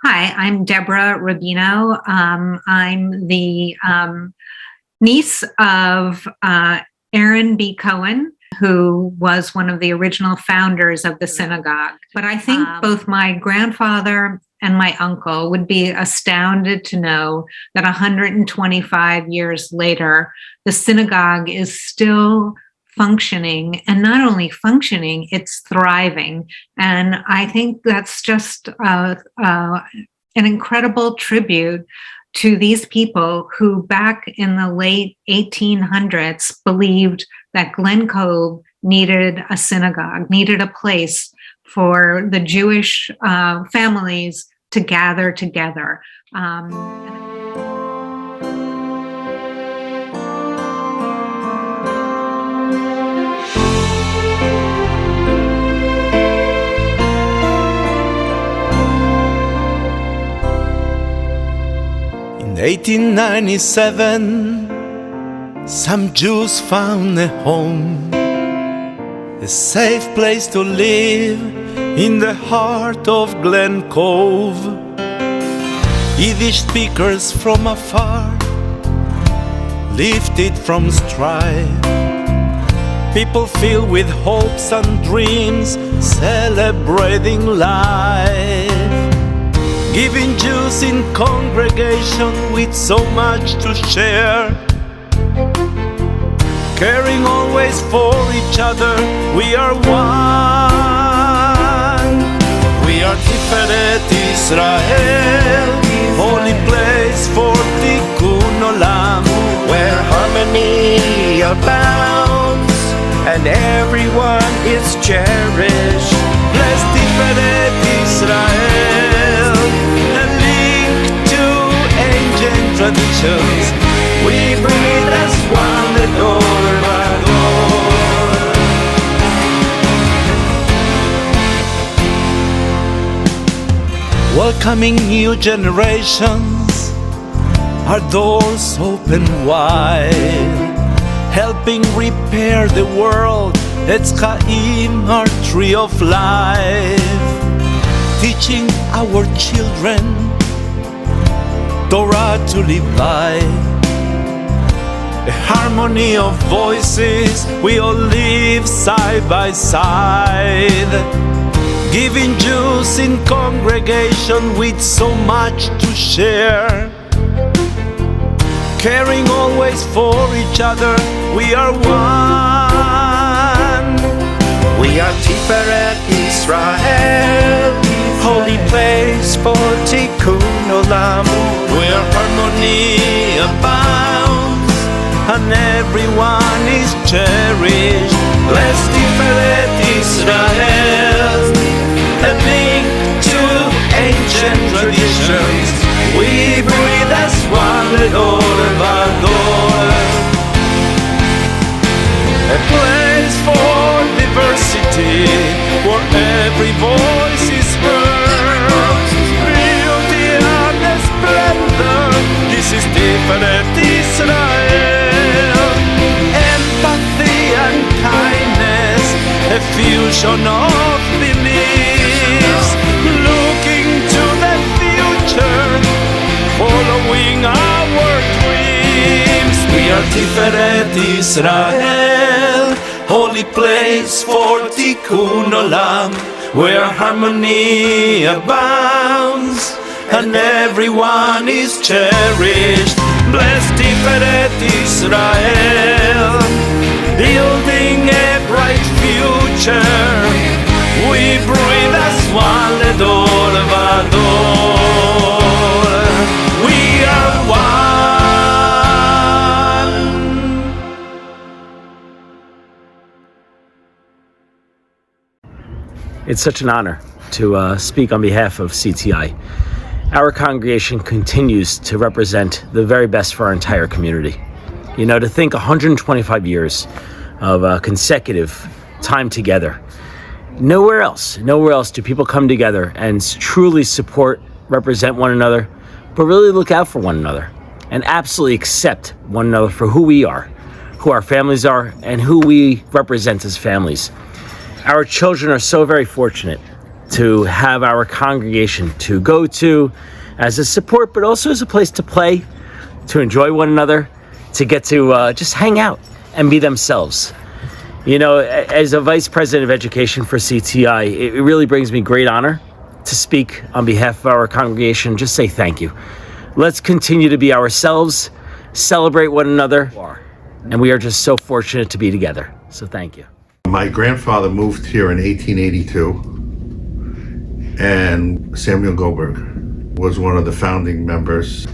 Hi, I'm Deborah Rubino. I'm the niece of Aaron B. Cohen, who was one of the original founders of the synagogue. But I think both my grandfather and my uncle would be astounded to know that 125 years later, the synagogue is still functioning, and not only functioning, it's thriving. And I think that's just an incredible tribute to these people who back in the late 1800s believed that Glen Cove needed a synagogue, needed a place for the Jewish families to gather together. In 1897, some Jews found a home, a safe place to live in the heart of Glen Cove. Yiddish speakers from afar, lifted from strife, people filled with hopes and dreams, celebrating life. Giving Jews in congregation with so much to share, caring always for each other, we are one. We are Tiferet Israel, holy place for Tikkun Olam, where harmony abounds and everyone is cherished. Bless Tiferet Israel, a link to ancient traditions. We bring it as one, the door by door. Welcoming new generations, our doors open wide, helping repair the world. It's Chaim, our tree of life, teaching our children Torah to live by. A harmony of voices, we all live side by side, giving Jews in congregation with so much to share, caring always for each other, we are one. We are Tiferet Israel, holy place for Tikkun Olam, where harmony abounds and everyone is cherished. Bless Tiferet Israel, a link to ancient traditions. We breathe as one, the door of our door. A place for diversity, where every voice is heard. Beauty and splendor, this is Tiferet Israel. Empathy and kindness, a fusion of beliefs, looking to the future, following our dreams. We are Tiferet Israel, holy place for Tikkun Olam, where harmony abounds and everyone is cherished. Bless Tiferet Israel, building a bright future. We breathe as one, the door of our door. We are one. It's such an honor to speak on behalf of CTI. Our congregation continues to represent the very best for our entire community. You know, to think 125 years of consecutive time together, nowhere else do people come together and truly support, represent one another, but really look out for one another and absolutely accept one another for who we are, who our families are, and who we represent as families. Our children are so very fortunate to have our congregation to go to as a support, but also as a place to play, to enjoy one another, to get to just hang out and be themselves. You know, as a vice president of education for CTI, it really brings me great honor to speak on behalf of our congregation, just say thank you. Let's continue to be ourselves, celebrate one another, and we are just so fortunate to be together. So thank you. My grandfather moved here in 1882, and Samuel Goldberg was one of the founding members,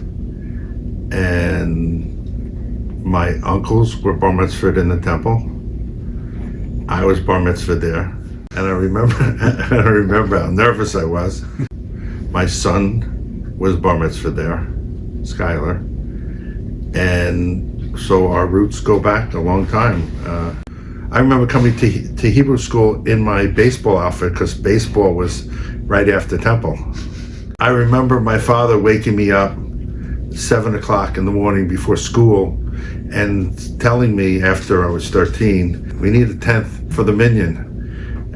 and my uncles were bar mitzvahed in the temple. I was bar mitzvahed there, and I remember how nervous I was. My son was bar mitzvahed there, Skylar, and so our roots go back a long time. I remember coming to Hebrew school in my baseball outfit because baseball was right after temple. I remember my father waking me up 7 o'clock in the morning before school and telling me after I was 13, we need a 10th for the minyan.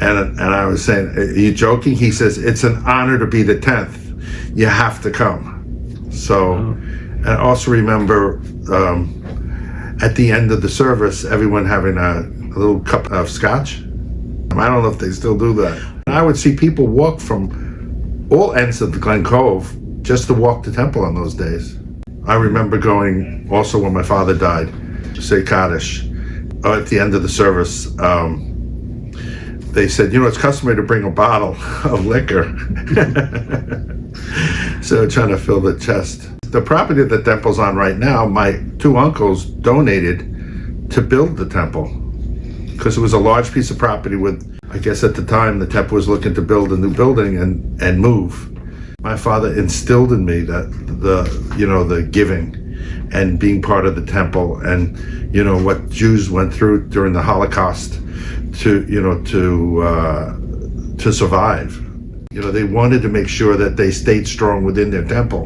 And I was saying, are you joking? He says, it's an honor to be the 10th. You have to come. So, and I also remember at the end of the service, everyone having a little cup of scotch. I don't know if they still do that. I would see people walk from all ends of the Glen Cove just to walk to temple on those days. I remember going also when my father died, to say Kaddish. At the end of the service, they said, you know, it's customary to bring a bottle of liquor. So trying to fill the chest. The property that the temple's on right now, my two uncles donated to build the temple because it was a large piece of property with, I guess at the time, the temple was looking to build a new building and move. My father instilled in me that the giving and being part of the temple and, you know, what Jews went through during the Holocaust to survive. You know, they wanted to make sure that they stayed strong within their temple.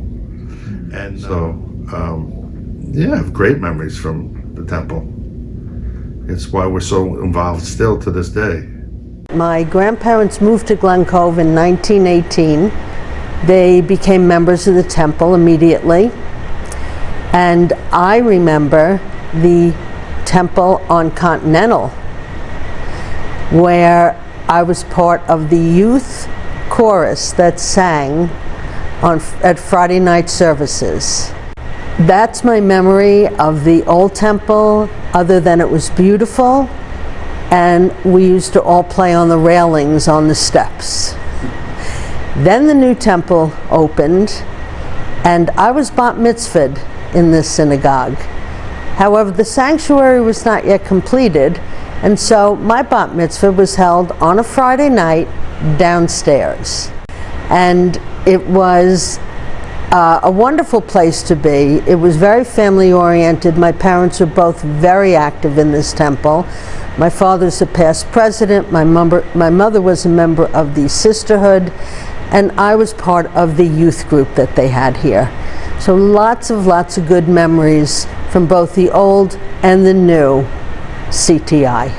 And so, I have great memories from the temple. It's why we're so involved still to this day. My grandparents moved to Glen Cove in 1918. They became members of the temple immediately. And I remember the temple on Continental, where I was part of the youth chorus that sang at Friday night services. That's my memory of the old temple, other than it was beautiful, and we used to all play on the railings on the steps. Then the new temple opened, and I was bat mitzvahed in this synagogue. However, the sanctuary was not yet completed, and so my bat mitzvah was held on a Friday night downstairs. And it was a wonderful place to be. It was very family oriented. My parents were both very active in this temple. My father's a past president. My mother was a member of the sisterhood, and I was part of the youth group that they had here. So lots of good memories from both the old and the new CTI.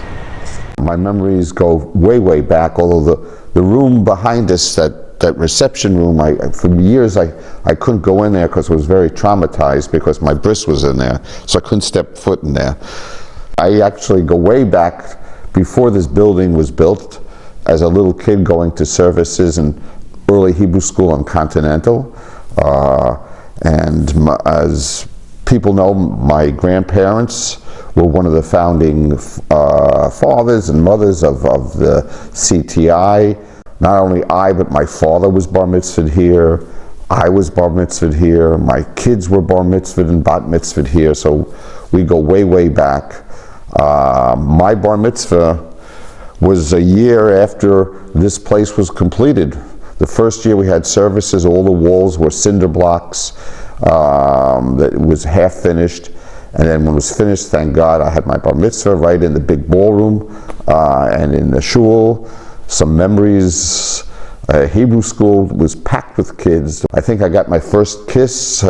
My memories go way back, although the room behind us, that reception room, for years I couldn't go in there because I was very traumatized because my bris was in there, so I couldn't step foot in there. I actually go way back before this building was built as a little kid going to services in early Hebrew school on Continental. As people know, my grandparents were one of the founding fathers and mothers of the CTI. Not only I, but my father was bar mitzvahed here. I was bar mitzvahed here. My kids were bar mitzvahed and bat mitzvahed here. So we go way back. My bar mitzvah was a year after this place was completed. The first year we had services, all the walls were cinder blocks. That was half finished. And then when it was finished, thank God, I had my bar mitzvah right in the big ballroom and in the shul. Some memories Hebrew school was packed with kids. I think I got my first kiss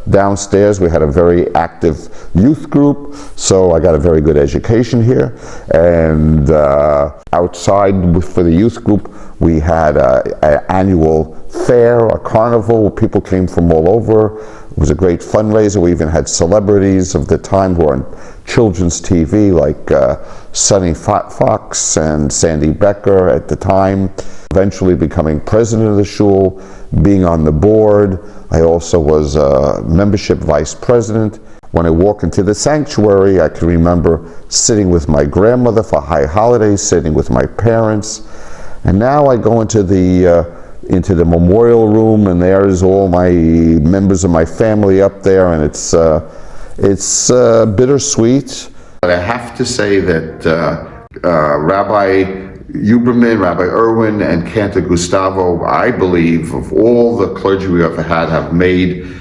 downstairs. We had a very active youth group, so I got a very good education here. And outside for the youth group, we had an annual fair, a carnival, where people came from all over. It was a great fundraiser. We even had celebrities of the time who were on children's TV, like Sonny Fox and Sandy Becker at the time. Eventually becoming president of the shul, being on the board. I also was a membership vice president. When I walk into the sanctuary, I can remember sitting with my grandmother for high holidays, sitting with my parents. And now I go into the memorial room, and there's all my members of my family up there, and it's bittersweet. But I have to say that Rabbi Huberman, Rabbi Irwin, and Cantor Gustavo, I believe, of all the clergy we ever had, have made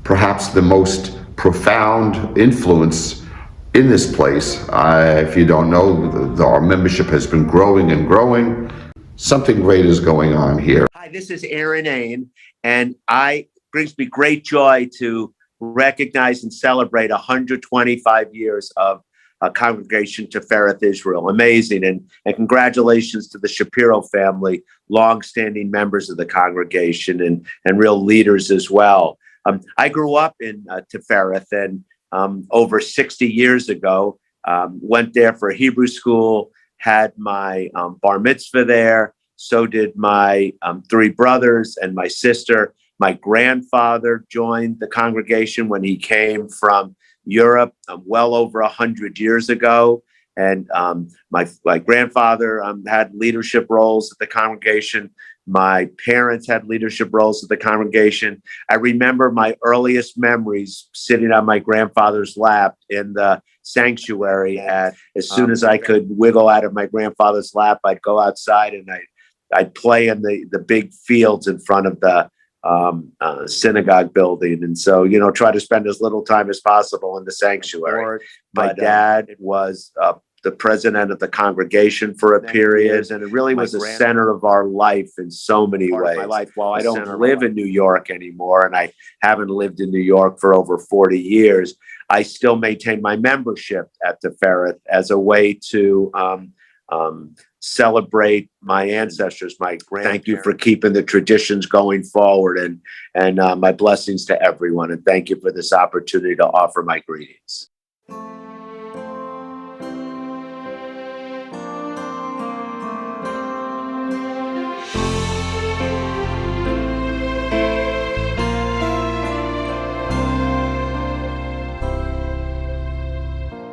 perhaps the most profound influence in this place. If you don't know, our membership has been growing and growing. Something great is going on here. Hi, this is Aaron Ain, and it brings me great joy to recognize and celebrate 125 years of Congregation Tifereth Israel. Amazing. And congratulations to the Shapiro family, longstanding members of the congregation and real leaders as well. I grew up in Tifereth, and over 60 years ago, went there for Hebrew school, had my bar mitzvah there. So did my three brothers and my sister. My grandfather joined the congregation when he came from Europe well over 100 years ago. And my grandfather had leadership roles at the congregation. My parents had leadership roles at the congregation. I remember my earliest memories sitting on my grandfather's lap in the sanctuary. As soon as I could wiggle out of my grandfather's lap, I'd go outside and I'd play in the big fields in front of the synagogue building. And so, try to spend as little time as possible in the sanctuary. My dad was the president of the congregation for a period, and it really was the center of our life in so many ways. My life, while I don't live in New York anymore, and I haven't lived in New York for over 40 years, I still maintain my membership at Tifereth as a way to celebrate my ancestors, my grandparents. Thank you for keeping the traditions going forward, and my blessings to everyone. And thank you for this opportunity to offer my greetings.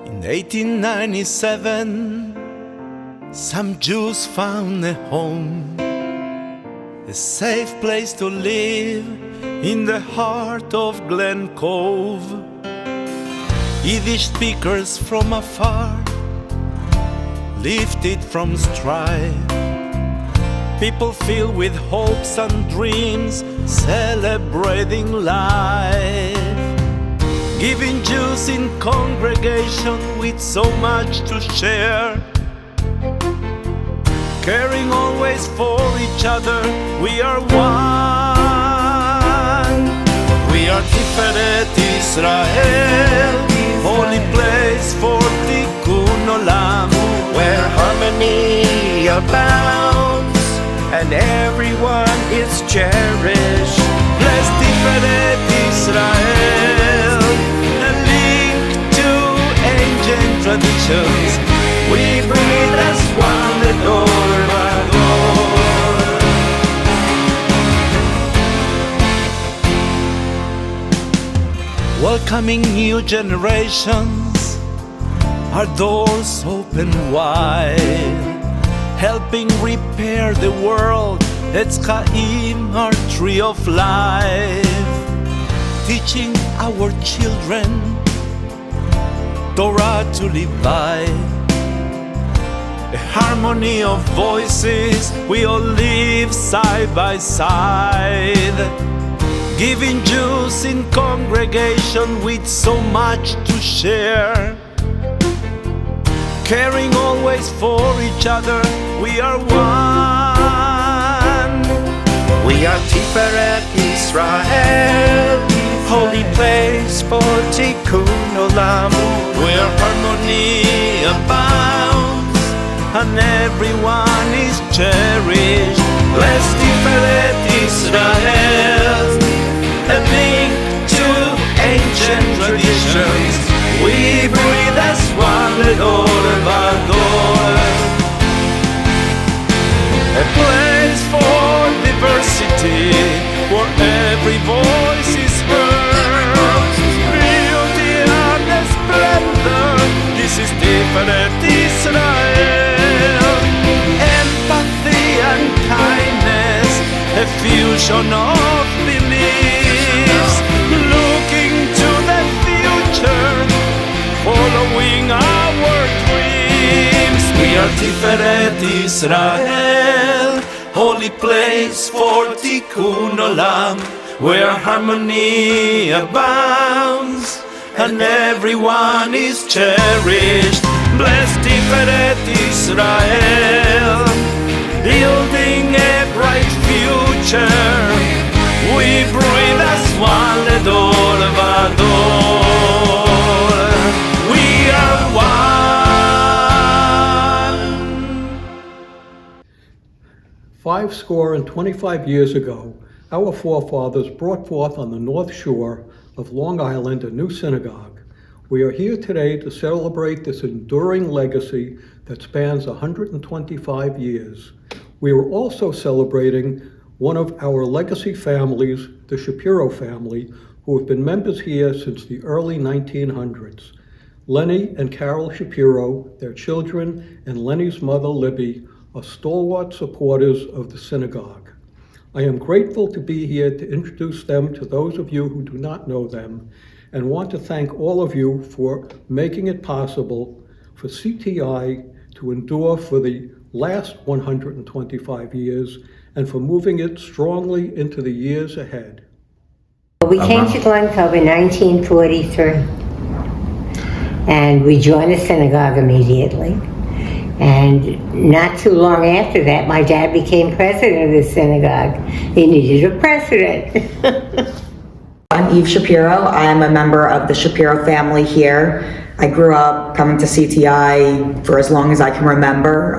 In 1897, some Jews found a home, a safe place to live in the heart of Glen Cove. Yiddish speakers from afar, lifted from strife, people filled with hopes and dreams, celebrating life. Giving Jews in congregation with so much to share, caring always for each other, we are one. We are Tiferet Israel, holy place for Tikkun Olam, where harmony abounds and everyone is cherished. Bless Tiferet Israel, a link to ancient traditions. We breathe as one, the door by door. Welcoming new generations, our doors open wide, helping repair the world. It's Chaim, our tree of life, teaching our children Torah to live by. A harmony of voices, we all live side by side, giving Jews in congregation with so much to share, caring always for each other, we are one. We are Tiferet Israel, holy place for Tikkun Olam, where harmony abounds and everyone is cherished. Bless Tiferet Israel, a link to ancient traditions. We breathe as one, Ledor Vador. A place for diversity, where every voice is heard. Beauty and splendor, this is Tiferet Israel. Empathy and kindness, a fusion of beliefs. Looking to the future, following our dreams. We are Tiferet Israel, holy place for Tikkun Olam, where harmony abounds and everyone is cherished. Bless Tiferet Israel, building a bright future. We breathe as one, Ledor Vador. We are one. 25 years ago, our forefathers brought forth on the North Shore of Long Island a new synagogue. We are here today to celebrate this enduring legacy that spans 125 years. We are also celebrating one of our legacy families, the Shapiro family, who have been members here since the early 1900s. Lenny and Carol Shapiro, their children, and Lenny's mother, Libby, are stalwart supporters of the synagogue. I am grateful to be here to introduce them to those of you who do not know them, and want to thank all of you for making it possible for CTI to endure for the last 125 years and for moving it strongly into the years ahead. We came to Glen Cove in 1943, and we joined the synagogue immediately. And not too long after that, my dad became president of the synagogue. He needed a president. I'm Eve Shapiro. I'm a member of the Shapiro family here. I grew up coming to CTI for as long as I can remember,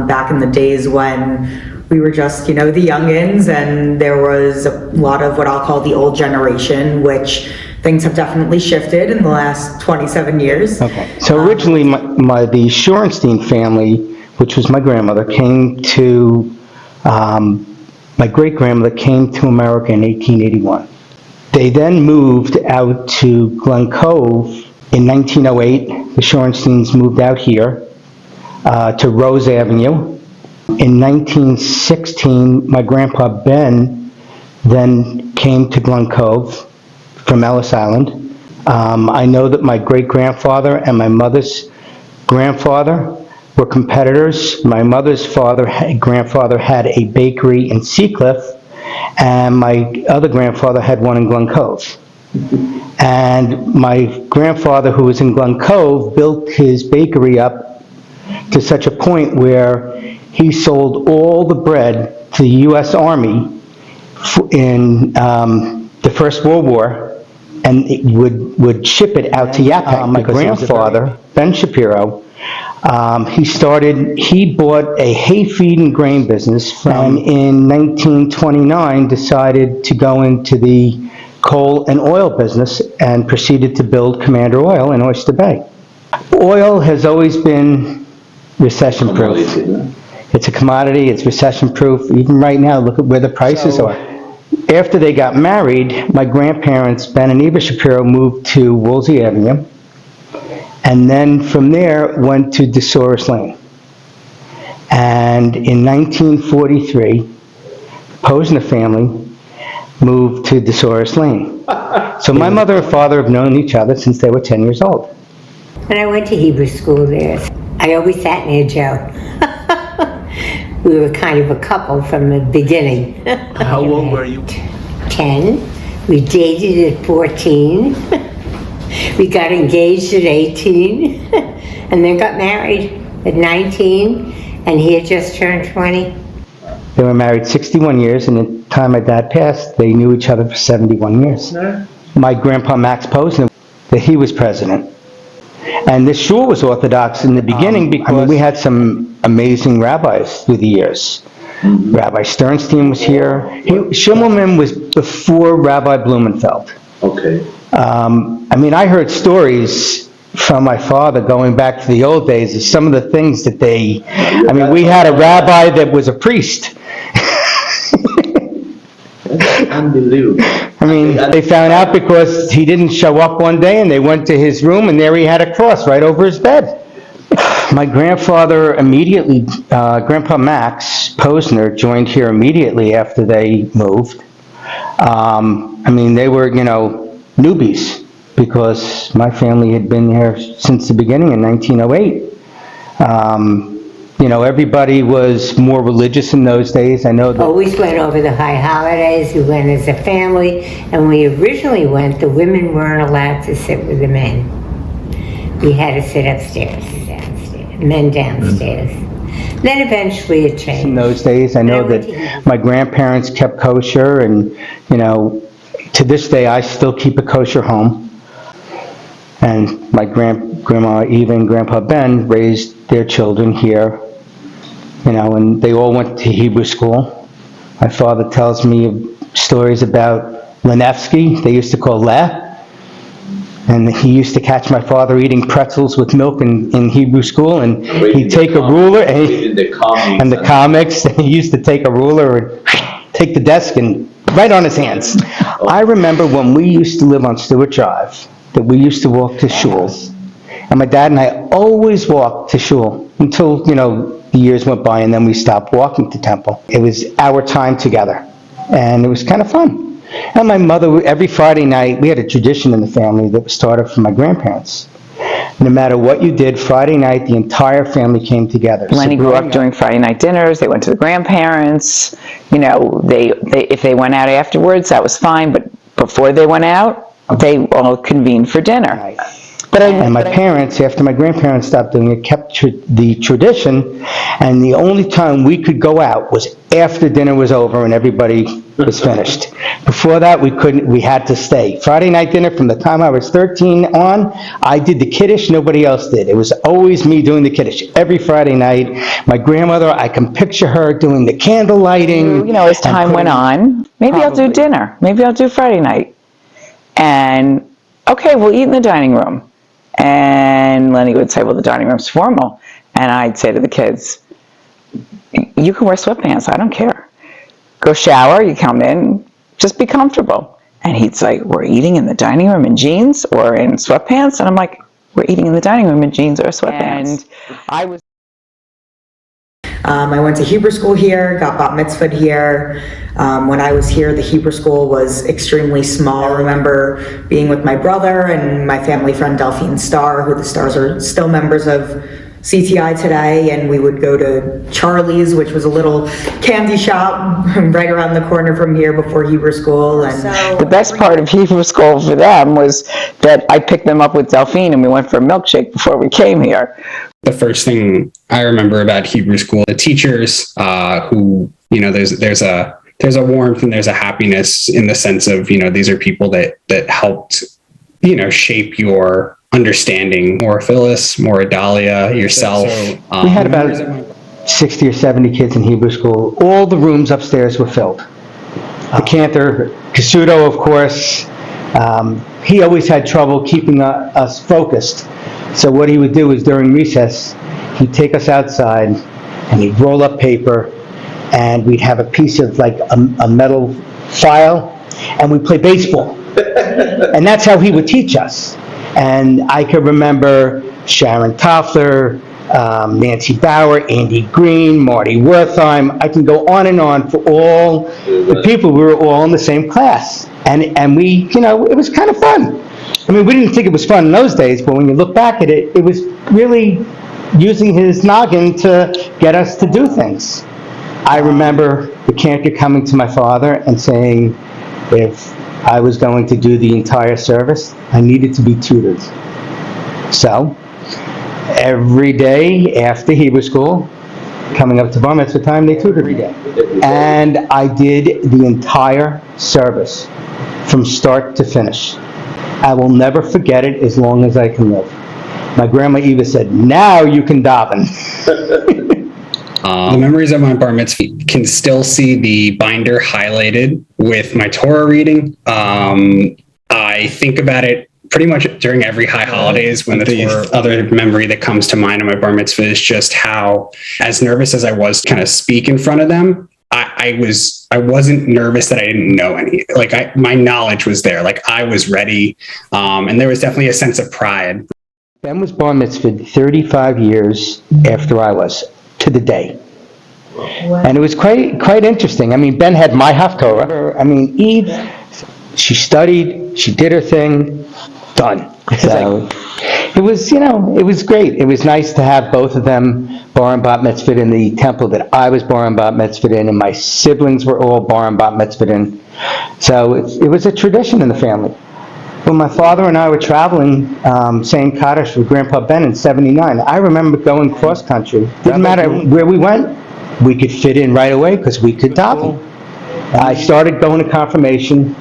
back in the days when we were just, the youngins, and there was a lot of what I'll call the old generation, which things have definitely shifted in the last 27 years. Okay, so originally the Shorenstein family, which was my grandmother, came to, my great-grandmother came to America in 1881. They then moved out to Glen Cove in 1908. The Shorensteins moved out here to Rose Avenue. In 1916, my grandpa Ben then came to Glen Cove from Ellis Island. I know that my great-grandfather and my mother's grandfather were competitors. My mother's grandfather had a bakery in Seacliff, and my other grandfather had one in Glen Cove. And my grandfather, who was in Glen Cove, built his bakery up to such a point where he sold all the bread to the U.S. Army in the First World War, and it would ship it out to Yaphank. My grandfather, Ben Shapiro, he bought a hay feed and grain business, and in 1929 decided to go into the coal and oil business and proceeded to build Commander Oil in Oyster Bay. Oil has always been recession-proof. It's a commodity, it's recession-proof. Even right now, look at where the prices are. After they got married, my grandparents, Ben and Eva Shapiro, moved to Woolsey Avenue, and then from there went to DeSoris Lane. And in 1943, Posner family moved to DeSoris Lane. So my mother and father have known each other since they were 10 years old. When I went to Hebrew school there, I always sat near Joe. We were kind of a couple from the beginning. How old were you? 10. We dated at 14. We got engaged at 18. And then got married at 19. And he had just turned 20. They were married 61 years, and in time my dad passed, they knew each other for 71 years. My grandpa Max Posner, that he was president. And this shul was Orthodox in the beginning because we had some amazing rabbis through the years. Rabbi Sternstein was here. Schimmelman was before Rabbi Blumenfeld. Okay. I heard stories from my father going back to the old days of some of the things that we had a rabbi that was a priest. That's unbelievable. They found out because he didn't show up one day and they went to his room and there he had a cross right over his bed. My grandfather immediately, Grandpa Max Posner, joined here immediately after they moved. They were, newbies because my family had been here since the beginning in 1908. Everybody was more religious in those days. I know that. Always went over the high holidays. We went as a family, and we originally went, the women weren't allowed to sit with the men. We had to sit upstairs, men downstairs. Then eventually it changed. In those days, I know that my grandparents kept kosher, and, to this day, I still keep a kosher home. And my grandma Eva and Grandpa Ben raised their children here, and they all went to Hebrew school. My father tells me stories about Lenevsky, they used to call Le, and he used to catch my father eating pretzels with milk in Hebrew school, and he'd take a ruler, and the comics, and he used to take a ruler and take the desk and right on his hands. I remember when we used to live on Stewart Drive, that we used to walk to shul. And my dad and I always walked to shul until, the years went by and then we stopped walking to temple. It was our time together. And it was kind of fun. And my mother, every Friday night, we had a tradition in the family that was started from my grandparents. No matter what you did, Friday night, the entire family came together. Lenny grew up doing Friday night dinners. They went to the grandparents. If they went out afterwards, that was fine. But before they went out, they all convened for dinner. Right. And my parents, after my grandparents stopped doing it, kept the tradition, and the only time we could go out was after dinner was over and everybody was finished. Before that, we had to stay. Friday night dinner, from the time I was 13 on, I did the Kiddush, nobody else did. It was always me doing the Kiddush every Friday night. My grandmother, I can picture her doing the candle lighting. As time went on, maybe I'll do dinner. Maybe I'll do Friday night. And, okay, we'll eat in the dining room. And Lenny would say, well, the dining room's formal. And I'd say to the kids, you can wear sweatpants, I don't care. Go shower, you come in, just be comfortable. And he'd say, we're eating in the dining room in jeans or in sweatpants? And I'm like, we're eating in the dining room in jeans or sweatpants. And I went to Hebrew school here, got bat mitzvahed here. When I was here, the Hebrew school was extremely small. I remember being with my brother and my family friend Delphine Starr, who the Stars are still members of CTI today, and we would go to Charlie's, which was a little candy shop right around the corner from here before Hebrew school. And the best part of Hebrew school for them was that I picked them up with Delphine and we went for a milkshake before we came here. The first thing I remember about Hebrew school, the teachers who, there's a warmth and there's a happiness in the sense of, these are people that helped, shape your understanding, more Phyllis, more Adalia, yourself. We had about 60 or 70 kids in Hebrew school. All the rooms upstairs were filled. The cantor, Casuto, of course, he always had trouble keeping us focused. So what he would do is during recess, he'd take us outside and he'd roll up paper and we'd have a piece of like a metal file and we'd play baseball. And that's how he would teach us. And I could remember Sharon Toffler, Nancy Bauer, Andy Green, Marty Wertheim. I can go on and on for all the people. We were all in the same class. And we, it was kind of fun. I mean, we didn't think it was fun in those days, but when you look back at it, it was really using his noggin to get us to do things. I remember the cantor coming to my father and saying, if I was going to do the entire service, I needed to be tutored. So, every day after Hebrew school, coming up to bar mitzvah time, they tutored me. And I did the entire service from start to finish. I will never forget it as long as I can live. My grandma Eva said, "Now you can daven." The memories of my bar mitzvah can still see the binder highlighted with my Torah reading. I think about it pretty much during every high holidays. When the other memory that comes to mind of my bar mitzvah is just how, as nervous as I was to kind of speak in front of them, I wasn't nervous that I didn't know any. Like my knowledge was there. Like I was ready, and there was definitely a sense of pride. Ben was bar mitzvahed 35 years after I was, to the day. And it was quite interesting. I mean, Ben had my Haftorah. I mean, Eve, she studied, she did her thing, done. So it was, it was great. It was nice to have both of them bar and bat mitzvahed in the temple that I was bar and bat mitzvahed in, and my siblings were all bar and bat mitzvahed in. So it was a tradition in the family. When my father and I were traveling, saying Kaddish with Grandpa Ben in '79, I remember going cross-country. Didn't matter where we went, we could fit in right away because we could daven. I started going to confirmation.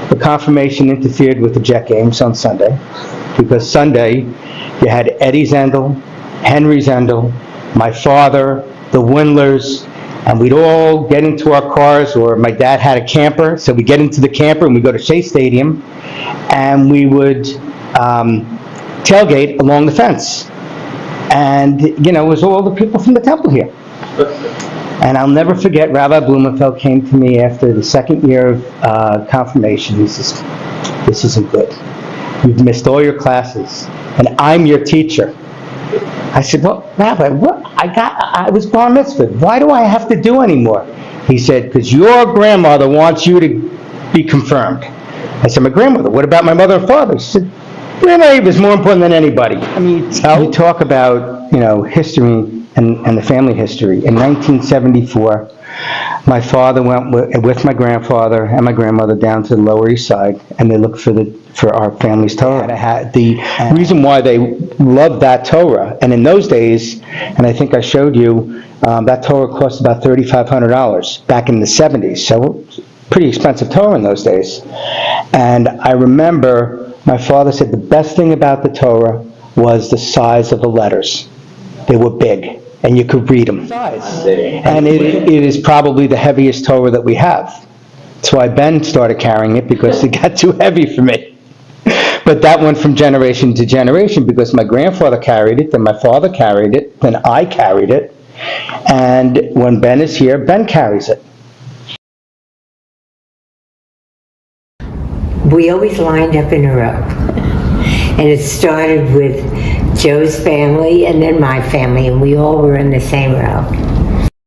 The confirmation interfered with the jet games on Sunday, because Sunday you had Eddie Zendel, Henry Zendel, my father, the Windlers, and we'd all get into our cars, or my dad had a camper, so we'd get into the camper and we'd go to Shea Stadium, and we would tailgate along the fence. And, it was all the people from the temple here. And I'll never forget, Rabbi Blumenfeld came to me after the second year of confirmation. He says, "This isn't good. You've missed all your classes, and I'm your teacher." I said, "Well, Rabbi, what? I was bar mitzvahed. Why do I have to do any more?" He said, "Because your grandmother wants you to be confirmed." I said, "My grandmother? What about my mother and father?" He said, "Grandma Eve is more important than anybody." I mean, you talk about, history and the family history. In 1974, my father went with my grandfather and my grandmother down to the Lower East Side, and they looked for our family's Torah. The reason why they loved that Torah, and in those days, and I think I showed you, that Torah cost about $3,500 back in the 70s, so pretty expensive Torah in those days. And I remember my father said the best thing about the Torah was the size of the letters. They were big, and you could read them. And it is probably the heaviest Torah that we have. That's why Ben started carrying it, because it got too heavy for me. But that went from generation to generation, because my grandfather carried it, then my father carried it, then I carried it. And when Ben is here, Ben carries it. We always lined up in a row. And it started with Joe's family and then my family, and we all were in the same row.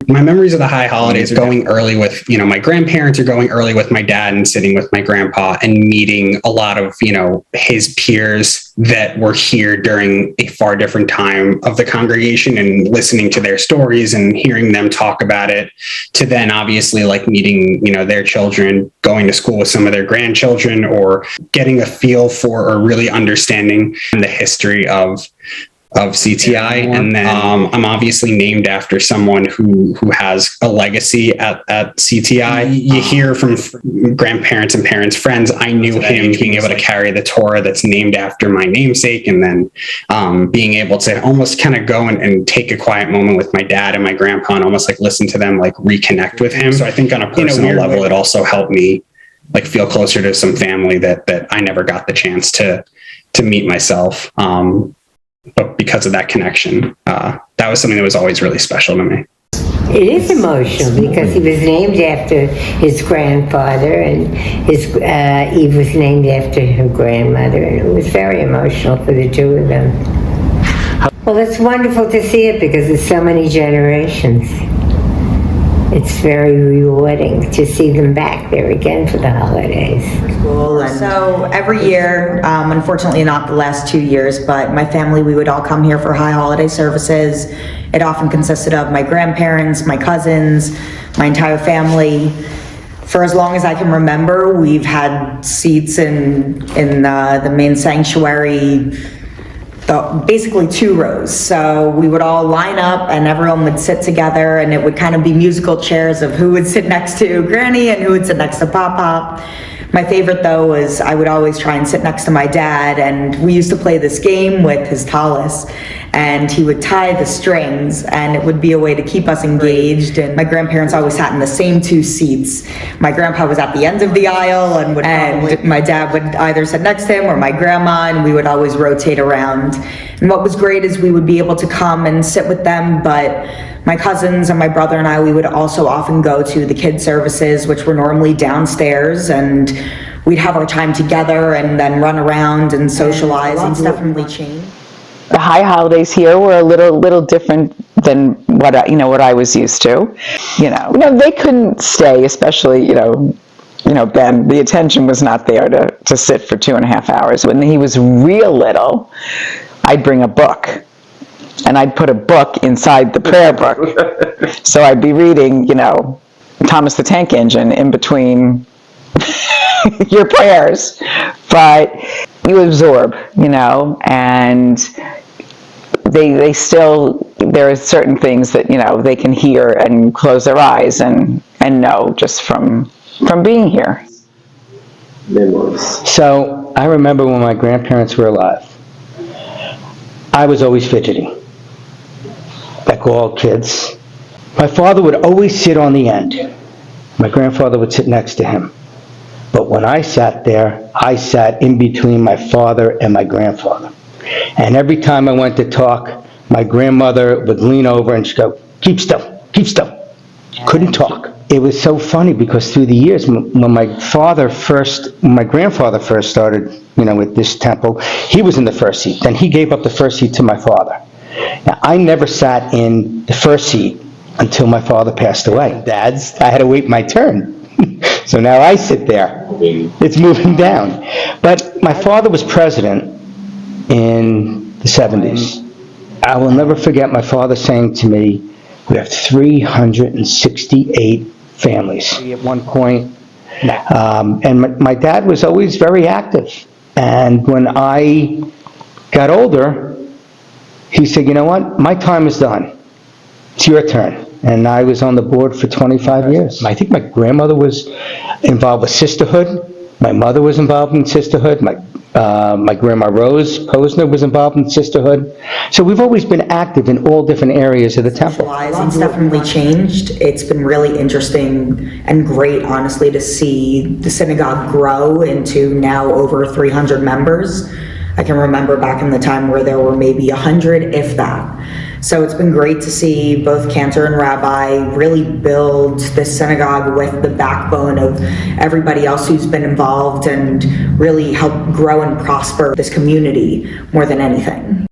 My memories of the high holidays are going early with, my grandparents, or going early with my dad and sitting with my grandpa and meeting a lot of, his peers that were here during a far different time of the congregation, and listening to their stories and hearing them talk about it, to then obviously like meeting, their children, going to school with some of their grandchildren, or getting a feel for or really understanding the history of CTI. And then I'm obviously named after someone who has a legacy at CTI. You hear from grandparents and parents, friends, I knew him being able to carry the Torah that's named after my namesake, and then being able to almost kind of go and take a quiet moment with my dad and my grandpa and almost like listen to them, like reconnect with him. So I think on a personal level, it also helped me like feel closer to some family that I never got the chance to meet myself. But because of that connection, that was something that was always really special to me. It is emotional because he was named after his grandfather, and Eve was named after her grandmother, and it was very emotional for the two of them. Well, it's wonderful to see it because it's so many generations. It's very rewarding to see them back there again for the holidays. So every year, unfortunately not the last 2 years, but my family, we would all come here for high holiday services. It often consisted of my grandparents, my cousins, my entire family. For as long as I can remember, we've had seats in the main sanctuary basically 2 rows. So we would all line up and everyone would sit together, and it would kind of be musical chairs of who would sit next to Granny and who would sit next to Pop. My favorite though was I would always try and sit next to my dad, and we used to play this game with his tallis, and he would tie the strings, and it would be a way to keep us engaged. And my grandparents always sat in the same 2 seats. My grandpa was at the end of the aisle, and my dad would either sit next to him or my grandma, and we would always rotate around. And what was great is we would be able to come and sit with them, but my cousins and my brother and I, we would also often go to the kids' services, which were normally downstairs, and we'd have our time together and then run around and socialize. And it's definitely changed. The high holidays here were a little different than what I was used to. They couldn't stay, especially Ben. The attention was not there to sit for 2.5 hours. When he was real little, I'd bring a book, and I'd put a book inside the prayer book. So I'd be reading, Thomas the Tank Engine in between your prayers. But you absorb, and they still, there are certain things that, they can hear and close their eyes and know just from being here. So I remember when my grandparents were alive, I was always fidgety, like all kids. My father would always sit on the end. My grandfather would sit next to him. But when I sat there, I sat in between my father and my grandfather. And every time I went to talk, my grandmother would lean over and she'd go, keep still, keep still. Couldn't talk. It was so funny because through the years, when my grandfather first started, with this temple, he was in the first seat. Then he gave up the first seat to my father. Now, I never sat in the first seat until my father passed away. Dad's, I had to wait my turn. So now I sit there. It's moving down. But my father was president in the 70s. I will never forget my father saying to me, we have 368 families at one point. And my dad was always very active. And when I got older, he said, you know what, my time is done. It's your turn. And I was on the board for 25 years. I think my grandmother was involved with sisterhood. My mother was involved in sisterhood. My grandma Rose Posner was involved in sisterhood. So we've always been active in all different areas of the temple. It's definitely changed. It's been really interesting and great, honestly, to see the synagogue grow into now over 300 members. I can remember back in the time where there were maybe 100, if that. So it's been great to see both Cantor and Rabbi really build this synagogue with the backbone of everybody else who's been involved and really help grow and prosper this community more than anything.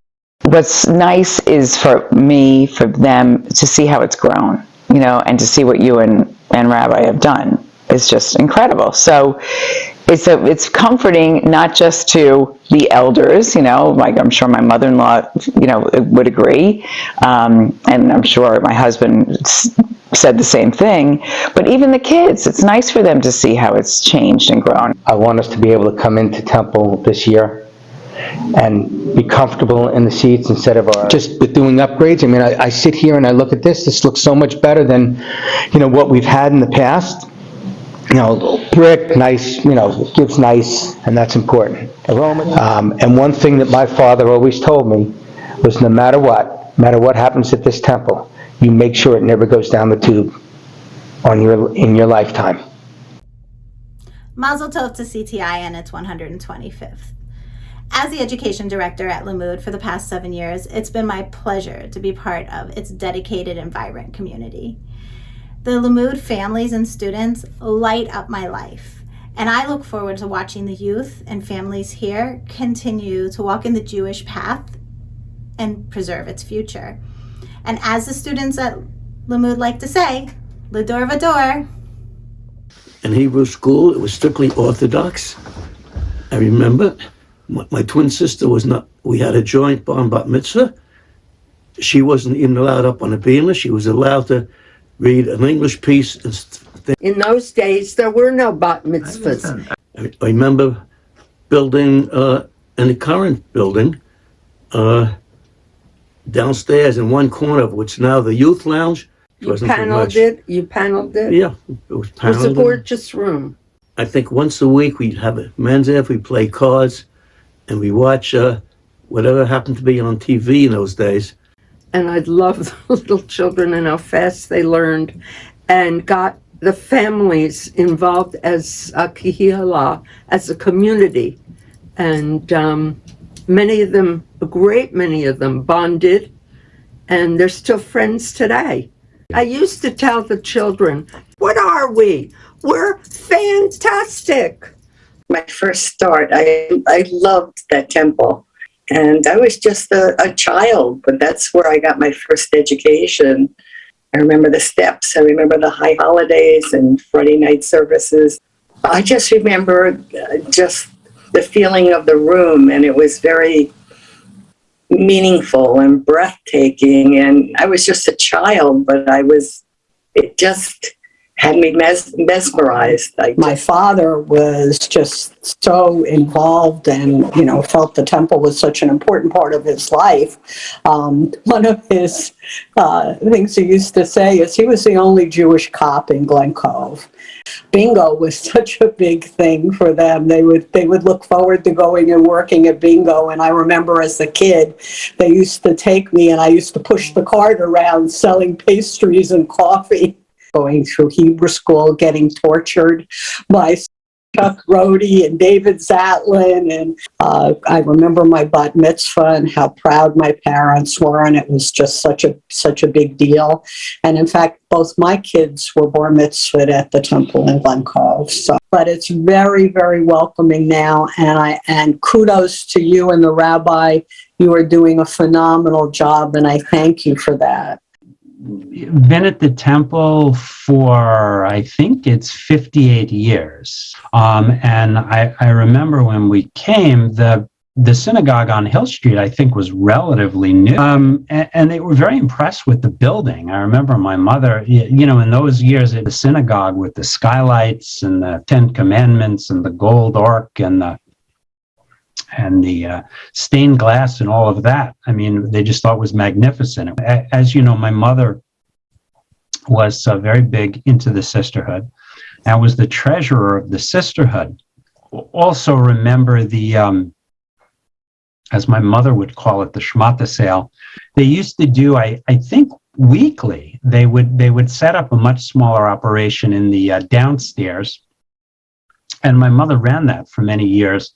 What's nice is for them to see how it's grown, and to see what you and Rabbi have done is just incredible. So it's comforting, not just to the elders, like I'm sure my mother-in-law, would agree. And I'm sure my husband said the same thing, but even the kids, it's nice for them to see how it's changed and grown. I want us to be able to come into temple this year and be comfortable in the seats instead of just with doing upgrades. I mean, I sit here and I look at this looks so much better than, what we've had in the past. Brick, nice, it gives nice, and that's important. And one thing that my father always told me was no matter what happens at this temple, you make sure it never goes down the tube in your lifetime. Mazel tov to CTI and its 125th. As the education director at Limmud for the past 7 years, it's been my pleasure to be part of its dedicated and vibrant community. The Limmud families and students light up my life, and I look forward to watching the youth and families here continue to walk in the Jewish path and preserve its future. And as the students at Limmud like to say, L'dor v'dor. In Hebrew school, it was strictly Orthodox. I remember my twin sister we had a joint bar and bat mitzvah. She wasn't even allowed up on a bima. She was allowed to read an English piece. In those days, there were no bat mitzvahs. I remember building, in the current building, downstairs in one corner of what's now the youth lounge. You paneled it? You paneled it? Yeah, it was It was a paneled. gorgeous room. I think once a week we'd have a men's after, we play cards, and we watch whatever happened to be on TV in those days. And I loved the little children and how fast they learned, and got the families involved as a kihila, as a community. And many of them, a great many of them, bonded, and they're still friends today. I used to tell the children, what are we? We're fantastic. My first start, I loved that temple. And I was just a child, but that's where I got my first education. I remember the steps. I remember the high holidays and Friday night services. I just remember just the feeling of the room, and it was very meaningful and breathtaking. And I was just a child, but it just had me mesmerized. My father was just so involved and, felt the temple was such an important part of his life. One of his things he used to say is he was the only Jewish cop in Glen Cove. Bingo was such a big thing for them. They would look forward to going and working at bingo. And I remember as a kid, they used to take me and I used to push the cart around selling pastries and coffee. Going through Hebrew school, getting tortured by Chuck Rhodey and David Zatlin. And I remember my bat mitzvah and how proud my parents were. And it was just such a big deal. And in fact, both my kids were bar mitzvahed at the temple in Glen Cove. But it's very, very welcoming now. And kudos to you and the rabbi. You are doing a phenomenal job. And I thank you for that. Been at the temple for, I think it's 58 years. And I remember when we came, the synagogue on Hill Street, I think, was relatively new. And they were very impressed with the building. I remember my mother, in those years at the synagogue with the skylights and the Ten Commandments and the gold ark and the stained glass and all of that. I mean, they just thought it was magnificent. As you know, my mother was very big into the sisterhood and was the treasurer of the sisterhood. Also remember the, as my mother would call it, the Shmata sale. They used to do, I think, weekly. They would set up a much smaller operation in the downstairs. And my mother ran that for many years,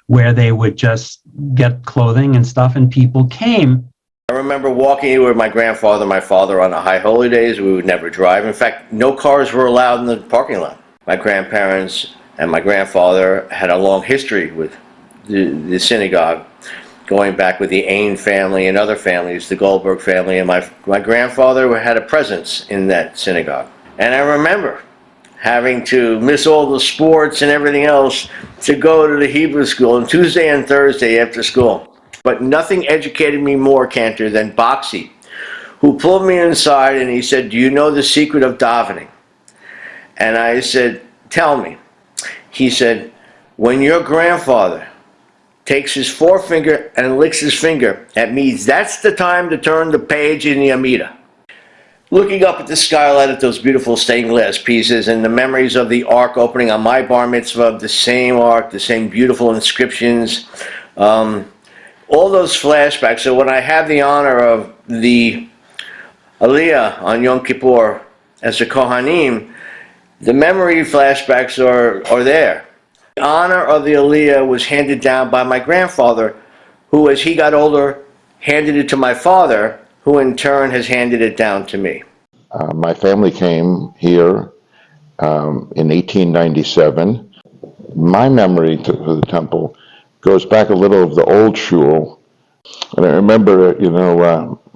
where they would just get clothing and stuff, and people came. I remember walking with my grandfather and my father on the high holy days. We would never drive. In fact, no cars were allowed in the parking lot. My grandparents and my grandfather had a long history with the synagogue, going back with the Ain family and other families, the Goldberg family, and my grandfather had a presence in that synagogue. And I remember having to miss all the sports and everything else to go to the Hebrew school on Tuesday and Thursday after school. But nothing educated me more, Cantor, than Boxy, who pulled me inside and he said, "Do you know the secret of davening?" And I said, "Tell me." He said, "When your grandfather takes his forefinger and licks his finger, that means that's the time to turn the page in the Amida." Looking up at the skylight at those beautiful stained glass pieces and the memories of the ark opening on my bar mitzvah, the same ark, the same beautiful inscriptions, all those flashbacks. So when I have the honor of the Aliyah on Yom Kippur as a Kohanim, the memory flashbacks are there. The honor of the Aliyah was handed down by my grandfather, who, as he got older, handed it to my father, who in turn has handed it down to me. My family came here in 1897. My memory to the temple goes back a little of the old shul. And I remember,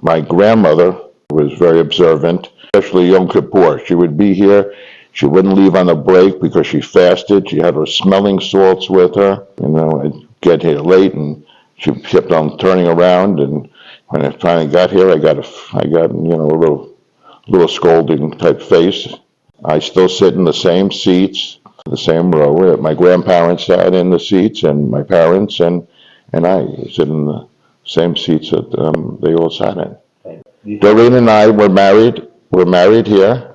my grandmother was very observant, especially Yom Kippur. She would be here. She wouldn't leave on a break because she fasted. She had her smelling salts with her. I'd get here late and she kept on turning around, and when I finally got here, I got a little scolding type face. I still sit in the same seats, the same row. My grandparents sat in the seats, and my parents and I sit in same seats that they all sat in. Doreen and I were married. We're married here.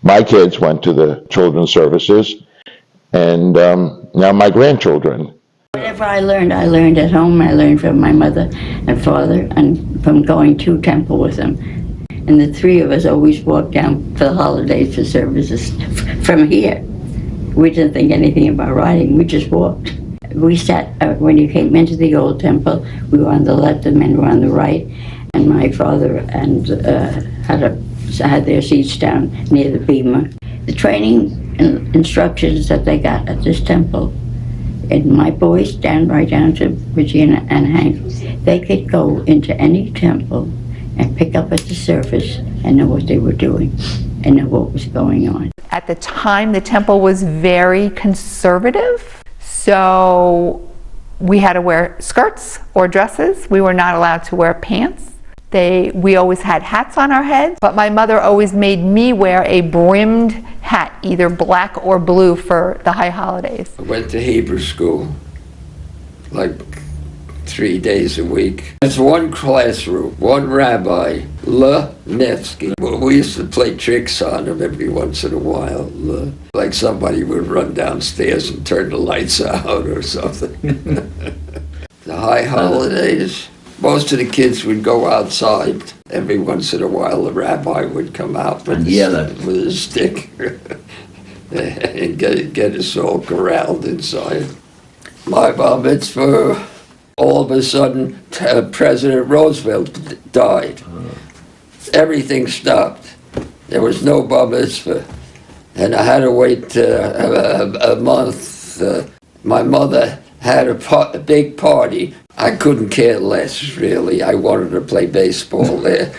My kids went to the children's services, and now my grandchildren. Whatever I learned at home. I learned from my mother and father, and from going to temple with them. And the three of us always walked down for the holidays for services from here. We didn't think anything about riding. We just walked. We sat, when you came into the old temple, we were on the left, the men were on the right, and my father and had their seats down near the bema. The training and instructions that they got at this temple, and my boys right down to Regina and Hank, they could go into any temple and pick up at the surface and know what they were doing and know what was going on. At the time, the temple was very conservative, so we had to wear skirts or dresses. We were not allowed to wear pants. We always had hats on our heads, but my mother always made me wear a brimmed hat, either black or blue, for the high holidays. I went to Hebrew school, like 3 days a week. There's one classroom, one rabbi, Nevsky. Well, we used to play tricks on him every once in a while. Like somebody would run downstairs and turn the lights out or something. The high holidays, most of the kids would go outside. Every once in a while, the rabbi would come out with a stick and get us all corralled inside. My bar mitzvah, all of a sudden, President Roosevelt died. Everything stopped. There was no bar mitzvah. And I had to wait a month. My mother had a big party. I couldn't care less, really. I wanted to play baseball there.